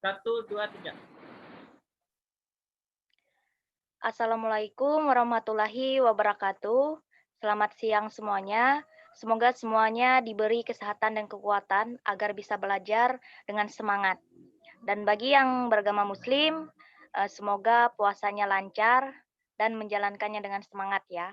Satu, dua, tiga. Assalamualaikum warahmatullahi wabarakatuh. Selamat siang semuanya. Semoga semuanya diberi kesehatan dan kekuatan agar bisa belajar dengan semangat. Dan bagi yang beragama Muslim, semoga puasanya lancar dan menjalankannya dengan semangat ya.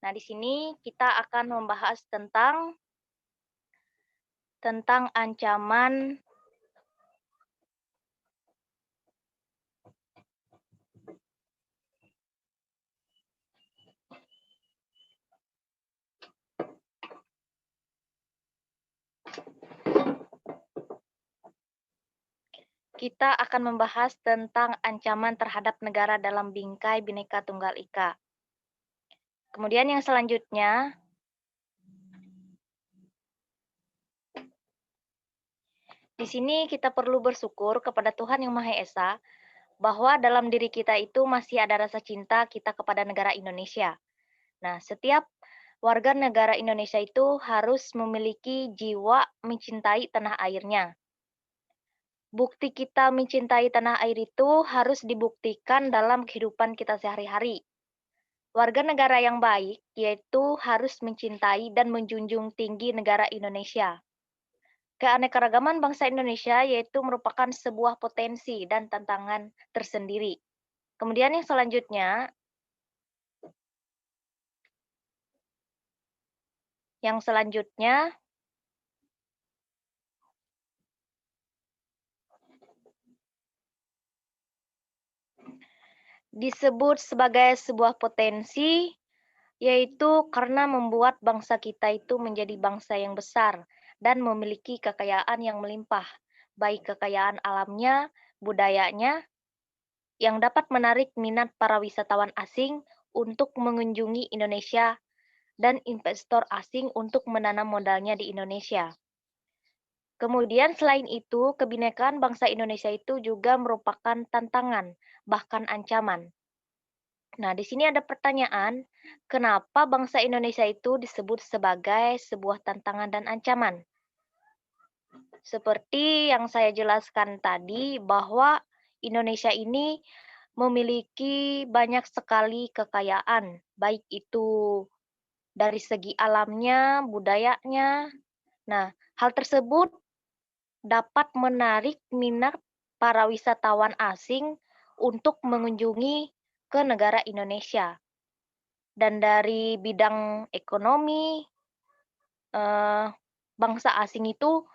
Nah, di sini kita akan membahas tentang ancaman. Kita akan membahas tentang ancaman terhadap negara dalam bingkai Bhinneka Tunggal Ika. Kemudian yang selanjutnya, di sini kita perlu bersyukur kepada Tuhan Yang Maha Esa bahwa dalam diri kita itu masih ada rasa cinta kita kepada negara Indonesia. Nah, setiap warga negara Indonesia itu harus memiliki jiwa mencintai tanah airnya. Bukti kita mencintai tanah air itu harus dibuktikan dalam kehidupan kita sehari-hari. Warga negara yang baik yaitu harus mencintai dan menjunjung tinggi negara Indonesia. Keanekaragaman bangsa Indonesia yaitu merupakan sebuah potensi dan tantangan tersendiri. Kemudian yang selanjutnya disebut sebagai sebuah potensi, yaitu karena membuat bangsa kita itu menjadi bangsa yang besar dan memiliki kekayaan yang melimpah, baik kekayaan alamnya, budayanya, yang dapat menarik minat para wisatawan asing untuk mengunjungi Indonesia dan investor asing untuk menanam modalnya di Indonesia. Kemudian selain itu, kebinekaan bangsa Indonesia itu juga merupakan tantangan, bahkan ancaman. Nah, di sini ada pertanyaan, kenapa bangsa Indonesia itu disebut sebagai sebuah tantangan dan ancaman? Seperti yang saya jelaskan tadi, bahwa Indonesia ini memiliki banyak sekali kekayaan, baik itu dari segi alamnya, budayanya. Nah, hal tersebut dapat menarik minat para wisatawan asing untuk mengunjungi ke negara Indonesia. Dan dari bidang ekonomi, bangsa asing itu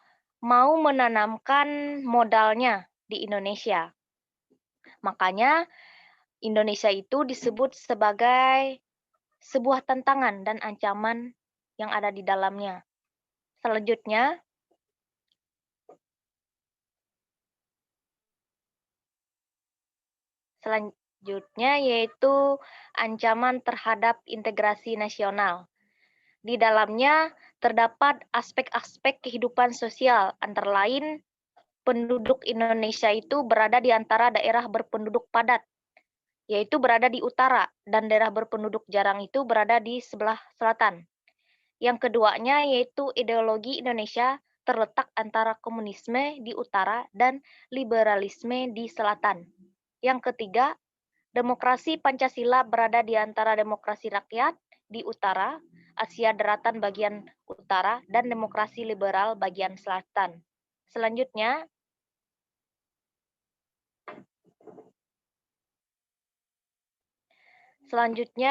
mau menanamkan modalnya di Indonesia. Makanya Indonesia itu disebut sebagai sebuah tantangan dan ancaman yang ada di dalamnya. Selanjutnya, yaitu ancaman terhadap integrasi nasional. Di dalamnya terdapat aspek-aspek kehidupan sosial, antara lain penduduk Indonesia itu berada di antara daerah berpenduduk padat, yaitu berada di utara, dan daerah berpenduduk jarang itu berada di sebelah selatan. Yang keduanya yaitu ideologi Indonesia terletak antara komunisme di utara dan liberalisme di selatan. Yang ketiga, demokrasi Pancasila berada di antara demokrasi rakyat di utara, Asia Daratan bagian utara, dan demokrasi liberal bagian selatan. Selanjutnya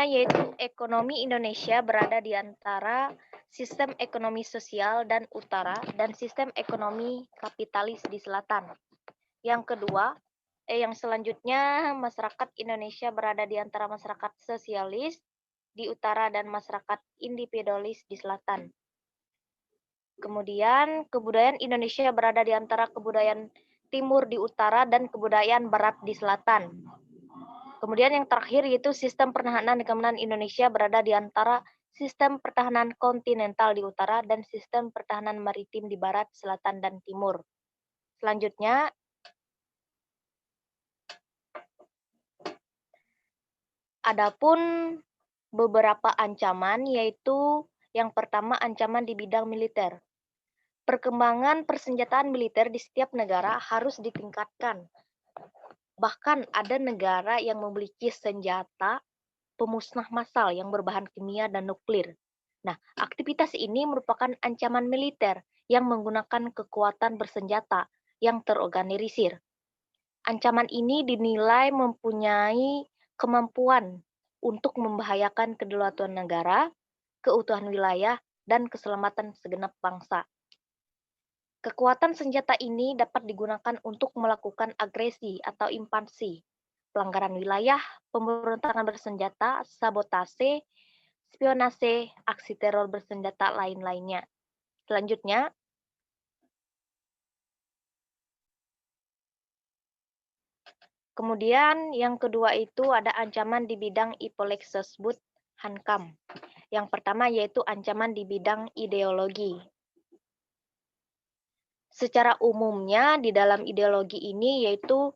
yaitu ekonomi Indonesia berada di antara sistem ekonomi sosial dan utara dan sistem ekonomi kapitalis di selatan. Yang selanjutnya, masyarakat Indonesia berada di antara masyarakat sosialis di utara dan masyarakat individualis di selatan. Kemudian, kebudayaan Indonesia berada di antara kebudayaan timur di utara dan kebudayaan barat di selatan. Kemudian yang terakhir yaitu sistem pertahanan dan keamanan Indonesia berada di antara sistem pertahanan kontinental di utara dan sistem pertahanan maritim di barat, selatan, dan timur. Selanjutnya, adapun beberapa ancaman, yaitu yang pertama ancaman di bidang militer. Perkembangan persenjataan militer di setiap negara harus ditingkatkan. Bahkan ada negara yang memiliki senjata pemusnah massal yang berbahan kimia dan nuklir. Nah, aktivitas ini merupakan ancaman militer yang menggunakan kekuatan bersenjata yang terorganisir. Ancaman ini dinilai mempunyai kemampuan untuk membahayakan kedaulatan negara, keutuhan wilayah, dan keselamatan segenap bangsa. Kekuatan senjata ini dapat digunakan untuk melakukan agresi atau invasi, pelanggaran wilayah, pemberontakan bersenjata, sabotase, spionase, aksi teror bersenjata lain-lainnya. Selanjutnya, kemudian yang kedua itu ada ancaman di bidang Ipolexosbud Hankam. Yang pertama yaitu ancaman di bidang ideologi. Secara umumnya di dalam ideologi ini yaitu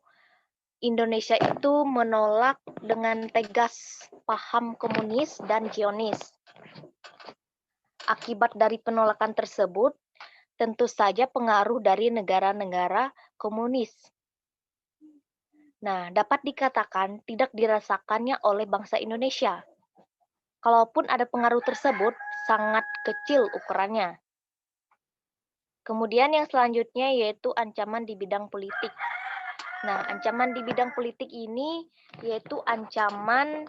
Indonesia itu menolak dengan tegas paham komunis dan Zionis. Akibat dari penolakan tersebut, tentu saja pengaruh dari negara-negara komunis. Nah, dapat dikatakan tidak dirasakannya oleh bangsa Indonesia. Kalaupun ada pengaruh tersebut, sangat kecil ukurannya. Kemudian yang selanjutnya yaitu ancaman di bidang politik. Nah, ancaman di bidang politik ini yaitu ancaman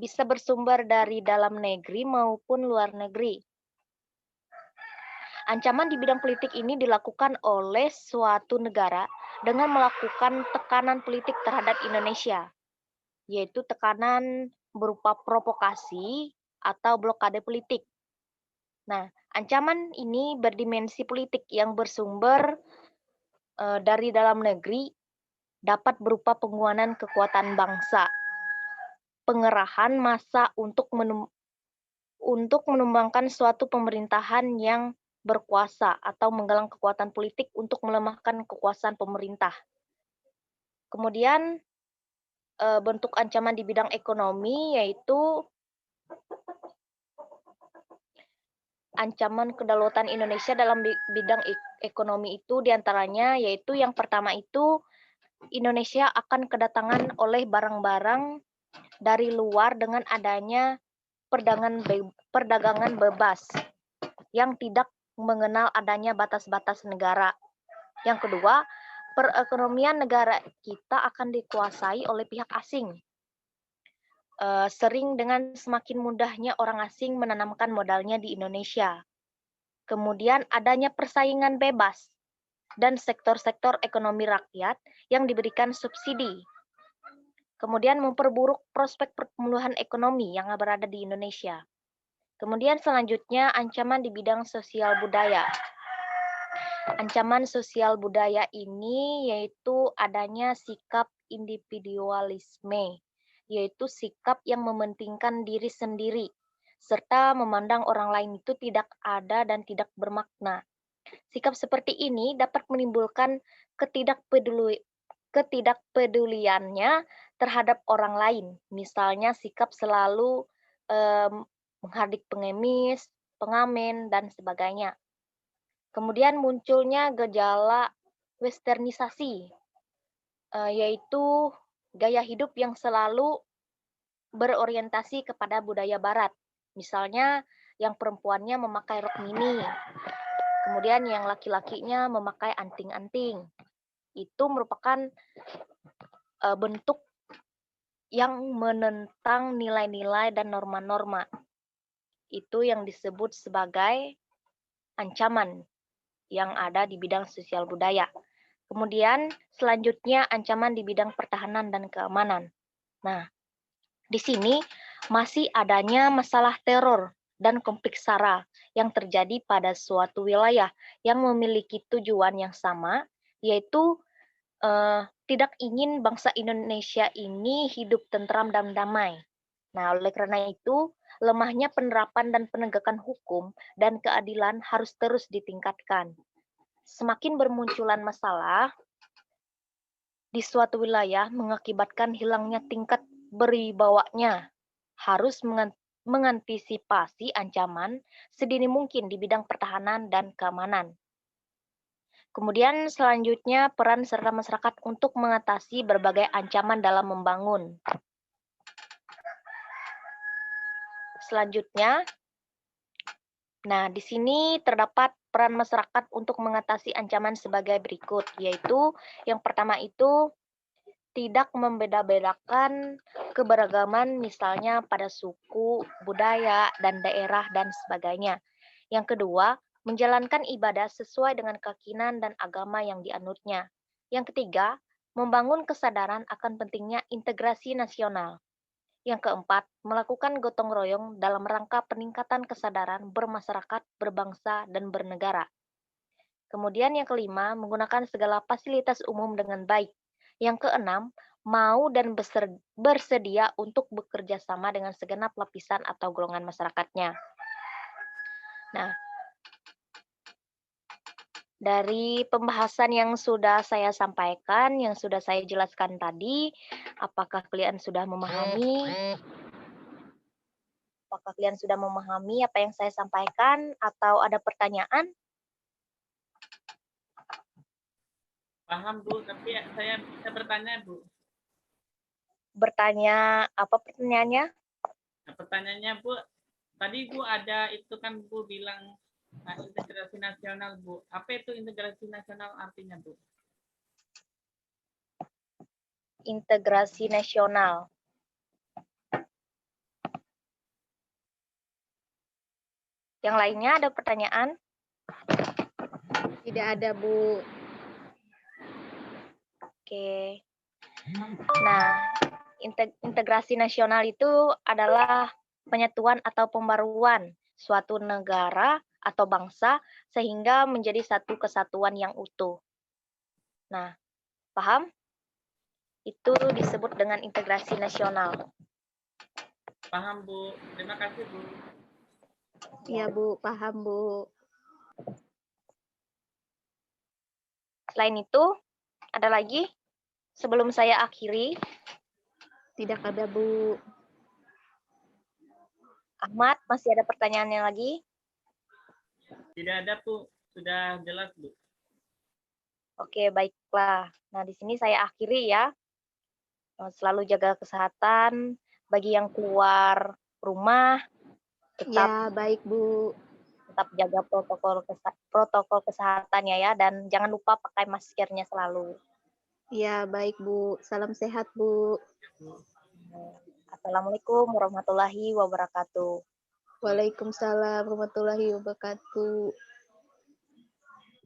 bisa bersumber dari dalam negeri maupun luar negeri. Ancaman di bidang politik ini dilakukan oleh suatu negara dengan melakukan tekanan politik terhadap Indonesia, yaitu tekanan berupa provokasi atau blokade politik. Nah, ancaman ini berdimensi politik yang bersumber dari dalam negeri, dapat berupa penguatan kekuatan bangsa, pengerahan massa untuk menumbangkan suatu pemerintahan yang berkuasa atau menggalang kekuatan politik untuk melemahkan kekuasaan pemerintah. Kemudian bentuk ancaman di bidang ekonomi yaitu ancaman kedaulatan Indonesia dalam bidang ekonomi itu diantaranya yaitu yang pertama itu Indonesia akan kedatangan oleh barang-barang dari luar dengan adanya perdagangan bebas yang tidak mengenal adanya batas-batas negara. Yang kedua, perekonomian negara kita akan dikuasai oleh pihak asing. Sering dengan semakin mudahnya orang asing menanamkan modalnya di Indonesia. Kemudian adanya persaingan bebas dan sektor-sektor ekonomi rakyat yang diberikan subsidi. Kemudian memperburuk prospek pertumbuhan ekonomi yang berada di Indonesia. Kemudian selanjutnya ancaman di bidang sosial budaya. Ancaman sosial budaya ini yaitu adanya sikap individualisme, yaitu sikap yang mementingkan diri sendiri, serta memandang orang lain itu tidak ada dan tidak bermakna. Sikap seperti ini dapat menimbulkan ketidakpeduliannya terhadap orang lain, misalnya sikap selalu menghardik pengemis, pengamen, dan sebagainya. Kemudian munculnya gejala westernisasi, yaitu gaya hidup yang selalu berorientasi kepada budaya barat. Misalnya yang perempuannya memakai rok mini, kemudian yang laki-lakinya memakai anting-anting. Itu merupakan bentuk yang menentang nilai-nilai dan norma-norma. Itu yang disebut sebagai ancaman yang ada di bidang sosial budaya. Kemudian selanjutnya ancaman di bidang pertahanan dan keamanan. Nah, di sini masih adanya masalah teror dan konflik SARA yang terjadi pada suatu wilayah yang memiliki tujuan yang sama, yaitu tidak ingin bangsa Indonesia ini hidup tentram dan damai. Nah, oleh karena itu, lemahnya penerapan dan penegakan hukum dan keadilan harus terus ditingkatkan. Semakin bermunculan masalah di suatu wilayah mengakibatkan hilangnya tingkat berwibawanya, harus mengantisipasi ancaman sedini mungkin di bidang pertahanan dan keamanan. Kemudian selanjutnya peran serta masyarakat untuk mengatasi berbagai ancaman dalam membangun. Selanjutnya, nah di sini terdapat peran masyarakat untuk mengatasi ancaman sebagai berikut, yaitu yang pertama itu tidak membeda-bedakan keberagaman misalnya pada suku, budaya, dan daerah, dan sebagainya. Yang kedua, menjalankan ibadah sesuai dengan keyakinan dan agama yang dianutnya. Yang ketiga, membangun kesadaran akan pentingnya integrasi nasional. Yang keempat, melakukan gotong royong dalam rangka peningkatan kesadaran bermasyarakat, berbangsa, dan bernegara. Kemudian yang kelima, menggunakan segala fasilitas umum dengan baik. Yang keenam, mau dan bersedia untuk bekerja sama dengan segenap lapisan atau golongan masyarakatnya. Nah, dari pembahasan yang sudah saya sampaikan, yang sudah saya jelaskan tadi, apakah kalian sudah memahami? Apakah kalian sudah memahami apa yang saya sampaikan atau ada pertanyaan? Paham Bu, tapi saya bisa bertanya Bu. Bertanya, apa pertanyaannya? Nah, pertanyaannya Bu, tadi Bu ada itu kan Bu bilang integrasi nasional Bu. Apa itu integrasi nasional artinya Bu? Integrasi nasional. Yang lainnya ada pertanyaan? Tidak ada, Bu. Oke. Nah, integrasi nasional itu adalah penyatuan atau pembaruan suatu negara atau bangsa sehingga menjadi satu kesatuan yang utuh. Nah, paham? Itu disebut dengan integrasi nasional. Paham Bu, terima kasih Bu. Iya Bu, paham Bu. Selain itu, ada lagi? Sebelum saya akhiri, Tidak ada Bu. Ahmad, masih ada pertanyaannya lagi? Tidak ada Bu, sudah jelas Bu. Oke, baiklah. Nah, di sini saya akhiri ya. Selalu jaga kesehatan bagi yang keluar rumah, tetap Ya, baik Bu. tetap jaga protokol kesehatannya ya, dan jangan lupa pakai maskernya selalu. Ya, baik Bu. Salam sehat Bu. Assalamualaikum warahmatullahi wabarakatuh. Waalaikumsalam warahmatullahi wabarakatuh.